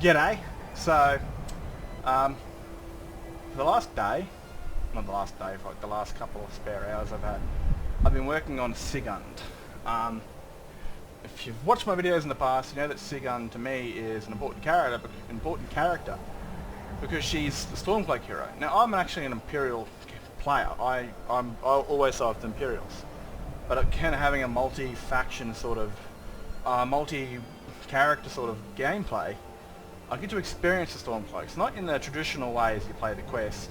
G'day. So, um, for the last day, not the last day, for like the last couple of spare hours I've been working on Sigund. If you've watched my videos in the past, you know that Sigund to me is an important character because she's the Stormcloak hero. Now I'm actually an Imperial player. I always side with the Imperials, but kind of having a multi-faction sort of, multi-character sort of gameplay, I get to experience the Stormcloaks, not in the traditional way as you play the quest,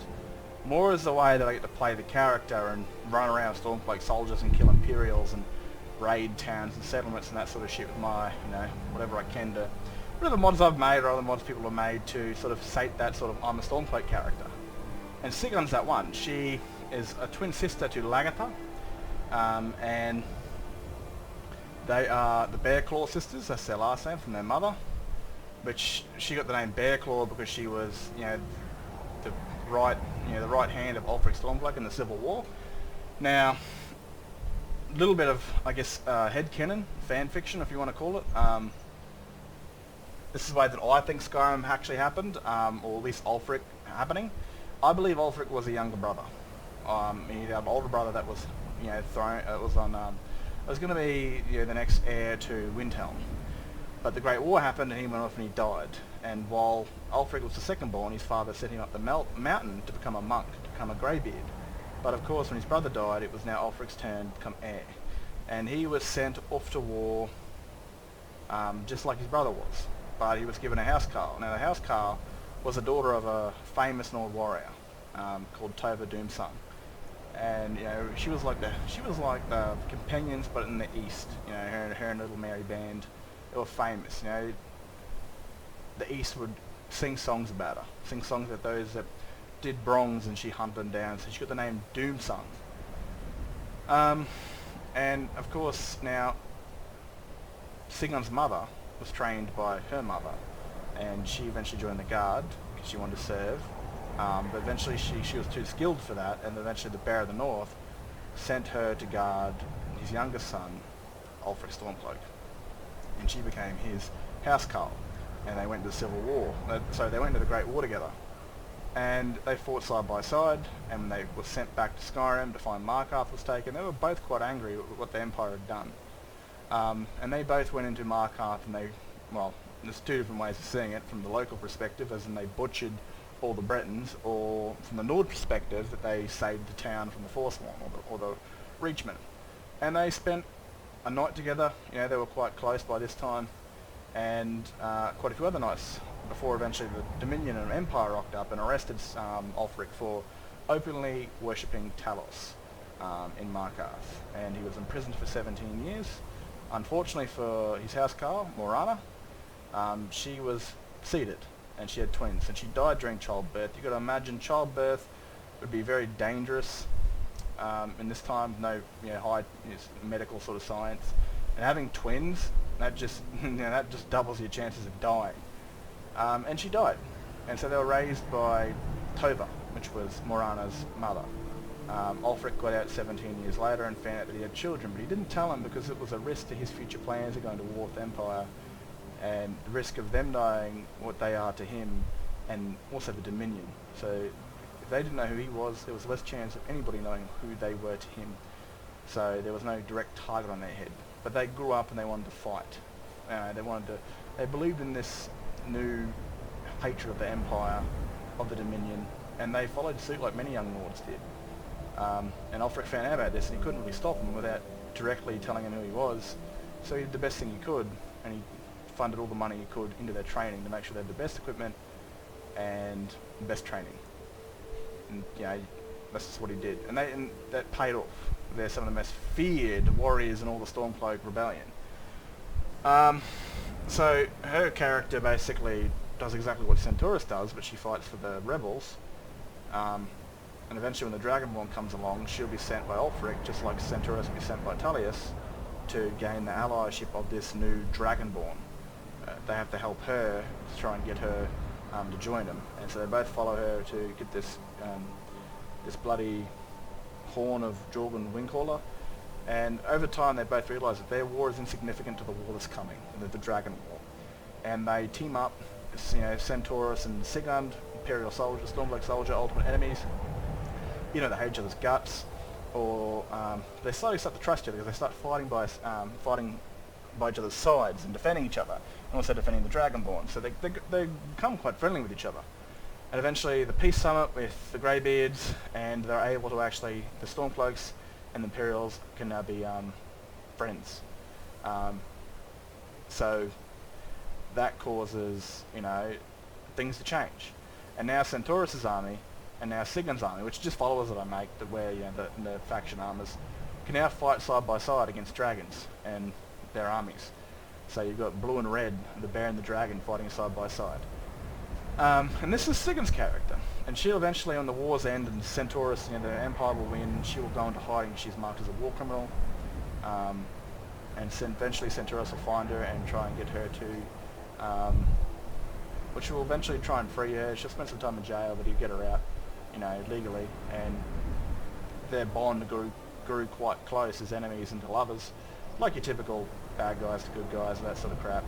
more as the way that I get to play the character and run around Stormcloak soldiers and kill Imperials and raid towns and settlements and that sort of shit with my, whatever I can to, whatever mods I've made or other mods people have made to sort of sate that sort of I'm a Stormcloak character. And Sigund's that one. She is a twin sister to Lagatha, and they are the Bearclaw sisters, that's their last name from their mother. But she got the name Bearclaw because she was, the right hand of Ulfric Stormcloak in the Civil War. Now, a little bit of, I guess, headcanon, fan fiction, if you want to call it. This is the way that I think Skyrim actually happened, or at least Ulfric happening. I believe Ulfric was a younger brother. He had an older brother that was, was going to be, the next heir to Windhelm. But the Great War happened and he went off and he died. And while Ulfric was the second born, his father set him up the mountain to become a monk, to become a greybeard. But of course when his brother died, it was now Ulfric's turn to become heir. And he was sent off to war just like his brother was. But he was given a housecarl. Now the housecarl was the daughter of a famous Nord warrior called Tova Doomsung. And she was like the companions but in the east. Her and little Mary band. They were famous, The East would sing songs about her, sing songs about those that did wrongs and she hunted them down, so she got the name Doomsung. And of course now, Sigund's mother was trained by her mother, and she eventually joined the Guard because she wanted to serve, but eventually she was too skilled for that, and eventually the Bear of the North sent her to guard his youngest son, Ulfric Stormcloak. And she became his housecarl, and they went to the Civil War. So they went to the Great War together, and they fought side by side. And they were sent back to Skyrim to find Markarth was taken. They were both quite angry with what the Empire had done, and they both went into Markarth, and there's two different ways of seeing it. From the local perspective, as in they butchered all the Bretons, or from the Nord perspective, that they saved the town from the Forsworn or the Reachmen. And they spent a night together. They were quite close by this time, and quite a few other nights before eventually the Dominion and Empire rocked up and arrested Ulfric for openly worshipping Talos in Markarth, and he was imprisoned for 17 years. Unfortunately for his housecarl, Morana, she was seeded, and she had twins, and she died during childbirth. You've got to imagine childbirth would be very dangerous. In this time, no high medical sort of science, and having twins, that just that just doubles your chances of dying. And she died, and so they were raised by Tova, which was Morana's mother. Ulfric got out 17 years later and found out that he had children, but he didn't tell him because it was a risk to his future plans of going to war with the Empire, and the risk of them knowing what they are to him, and also the Dominion. So if they didn't know who he was, there was less chance of anybody knowing who they were to him. So there was no direct target on their head. But they grew up and they wanted to fight. They believed in this new hatred of the Empire, of the Dominion, and they followed suit like many young lords did. And Ulfric found out about this, and he couldn't really stop him without directly telling him who he was. So he did the best thing he could, and he funded all the money he could into their training to make sure they had the best equipment and the best training. And that's just what he did, and that paid off. They're some of the most feared warriors in all the Stormcloak rebellion. So her character basically does exactly what Centaurus does, but she fights for the rebels. And eventually, when the Dragonborn comes along, she'll be sent by Ulfric, just like Centaurus will be sent by Tullius, to gain the allyship of this new Dragonborn. They have to help her to try and get her to join them, and so they both follow her to get this bloody horn of Jorgen Wingcaller, and over time they both realise that their war is insignificant to the war that's coming, the Dragon War, and they team up you know, Centaurus and Sigund, Imperial Soldier, Stormblood Soldier, ultimate enemies. You know, they hate each other's guts, or they slowly start to trust each other because they start fighting by each other's sides and defending each other, and also defending the Dragonborn. So they become quite friendly with each other. And eventually the peace summit with the Greybeards, and they're able to actually, the Stormcloaks and the Imperials can now be friends. So that causes, you know, things to change. And now Centaurus' army, and now Sigund's army, which are just followers that I make that wear, you know, the faction armors, can now fight side by side against dragons and their armies. So you've got blue and red, the bear and the dragon fighting side by side. And this is Sigund's character, and she'll eventually, on the war's end, and Centaurus, you know, the Empire will win. She will go into hiding. She's marked as a war criminal, and eventually Centaurus will find her and try and get her to, which will eventually try and free her. She'll spend some time in jail, but he'll get her out, you know, legally, and their bond grew quite close as enemies into lovers, like your typical bad guys to good guys, that sort of crap.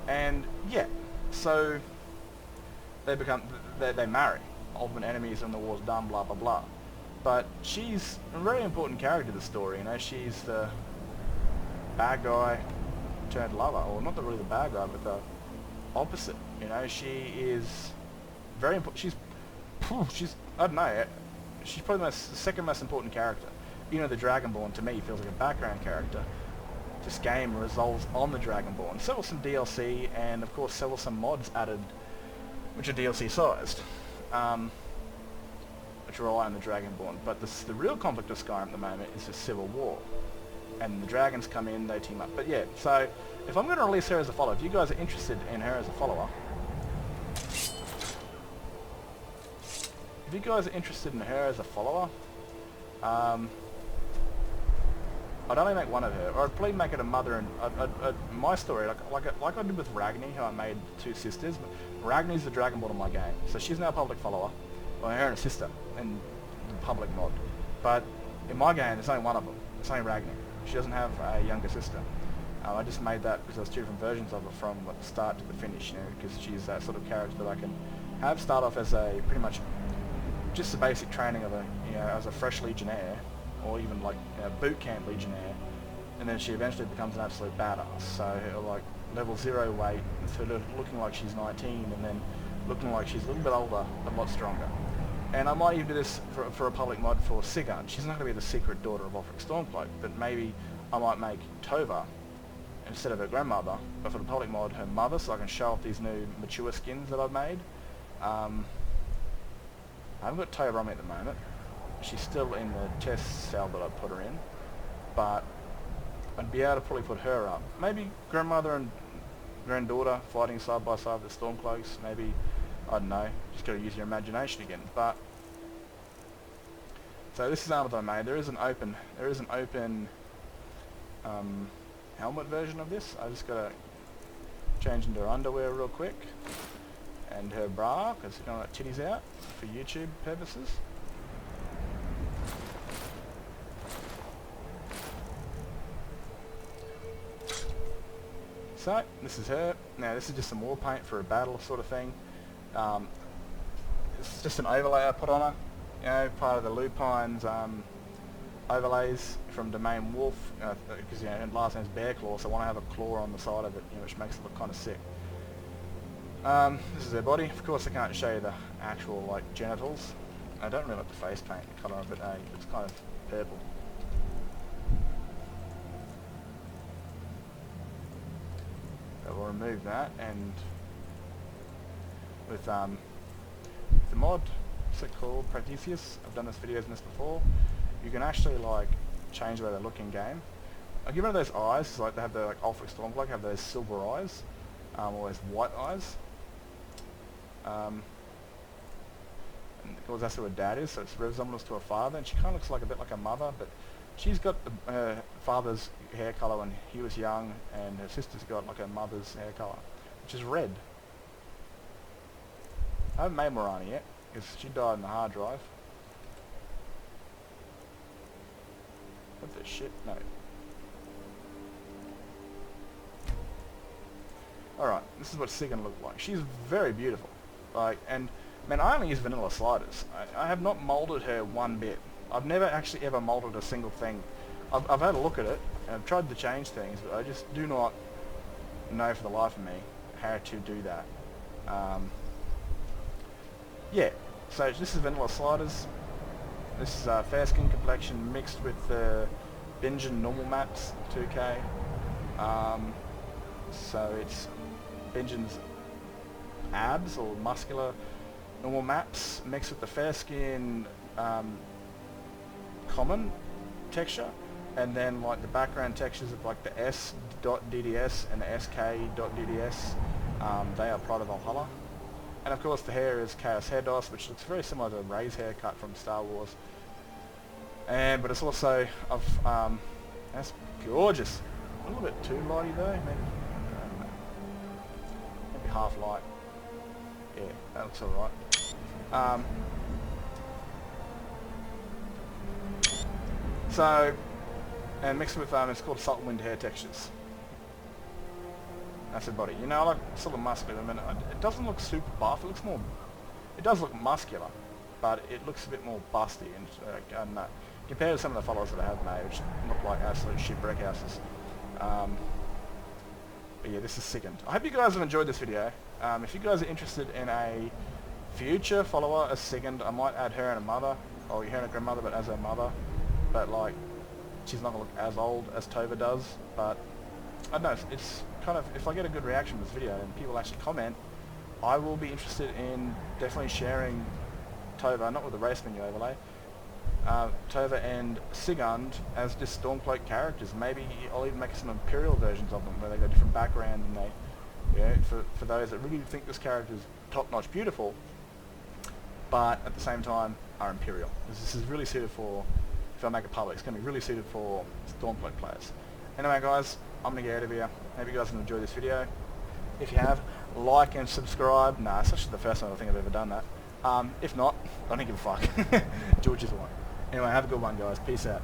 And yeah, so they marry, ultimate enemies, and the war's done, blah blah blah. But she's a very important character to the story, you know. She's the bad guy turned lover, or not really the bad guy, but the opposite, you know. She is very important. She's I don't know, she's probably the second most important character. You know, the Dragonborn to me feels like a background character. This game resolves on the Dragonborn. So was some DLC, and of course so was some mods added, which are DLC sized, which rely on the Dragonborn. But the real conflict of Skyrim at the moment is the civil war, and the dragons come in, they team up. But yeah, so if I'm going to release her as a follower, if you guys are interested in her as a follower, I'd only make one of her, or I'd probably make it a mother, and my story, like I did with Ragni, who I made two sisters. But Ragni's the Dragonborn of my game, so she's now a public follower. Well, her and her sister in the public mod. But in my game, there's only one of them. It's only Ragni. She doesn't have a younger sister. I just made that because there's two different versions of her from the start to the finish, you know, because she's that sort of character that I can have start off as a pretty much just the basic training of a, you know, as a fresh legionnaire, or even like, you know, boot camp legionnaire, and then she eventually becomes an absolute badass. So like level 0 weight, sort of looking like she's 19, and then looking like she's a little bit older, but a lot stronger. And I might even do this for a public mod for Sigund. She's not going to be the secret daughter of Ulfric Stormcloak, but maybe I might make Tova, instead of her grandmother, but for the public mod, her mother, so I can show off these new mature skins that I've made. I haven't got Tova on me at the moment. She's still in the test cell that I put her in, but I'd be able to probably put her up. Maybe grandmother and granddaughter fighting side by side with the Stormcloaks. Maybe, I don't know, just got to use your imagination again. But so this is armor that I made. There is an open helmet version of this. I just got to change into her underwear real quick, and her bra, because you don't want titties out for YouTube purposes. So, this is her. Now this is just some war paint for a battle sort of thing. It's just an overlay I put on her. You know, part of the Lupine's overlays from Domain Wolf, because you know, her last name's Bearclaw, so I want to have a claw on the side of it, you know, which makes it look kind of sick. This is her body. Of course I can't show you the actual like genitals. I don't really like the face paint colour of it, it's kind of purple. So we'll remove that, and with the mod, what's it called, Practicius, I've done this videos in this before, you can actually like change the way they look in game. I'll give one of those eyes, it's like they have the like Ulfric Stormcloak, have those silver eyes, or those white eyes. And of course that's who her dad is, so it's resemblance to her father, and she kind of looks like a bit like her mother, but she's got her father's hair colour when he was young, and her sister's got like her mother's hair colour, which is red. I haven't made Morani yet, because she died in the hard drive. What the shit? No. Alright, this is what Sigund looked like. She's very beautiful. Like, and, man, I only use vanilla sliders. I have not molded her one bit. I've never actually ever molded a single thing. I've had a look at it, and I've tried to change things, but I just do not know for the life of me how to do that. Yeah, so this is vanilla sliders. This is fair skin complexion mixed with the Bingen normal maps, 2K. So it's Bingen's abs or muscular normal maps mixed with the fair skin common texture, and then like the background textures of like the S.DDS and the SK.DDS. They are Pride of Valhalla. And of course the hair is Chaos Hair DOS, which looks very similar to Rey's haircut from Star Wars. But it's also of that's gorgeous. A little bit too lighty though, maybe. I don't know. Maybe half light. Yeah, that looks alright. So, and mixed with it's called Salt Wind hair textures. That's her body. You know, I like sort of muscular women. It doesn't look super buff. It looks more. It does look muscular, but it looks a bit more busty. And I don't know. Compared to some of the followers that I have made, which look like absolute shit brick houses. But yeah, this is Sigund. I hope you guys have enjoyed this video. If you guys are interested in a future follower as Sigund, I might add her and a mother, or her and a grandmother, but as her mother. But like, she's not gonna look as old as Tova does. But I don't know. It's kind of, if I get a good reaction to this video and people actually comment, I will be interested in definitely sharing Tova, not with the race menu overlay, Tova and Sigund as just Stormcloak characters. Maybe I'll even make some Imperial versions of them where they got different background and they, you know, for those that really think this character is top-notch beautiful, but at the same time are Imperial. This is really suited for, if I make it public, it's going to be really suited for Stormcloak players. Anyway guys, I'm going to get out of here. Hope you guys have enjoyed this video. If you have, like and subscribe. Nah, it's actually the first time I think I've ever done that. If not, I don't give a fuck. George is the one. Anyway, have a good one guys. Peace out.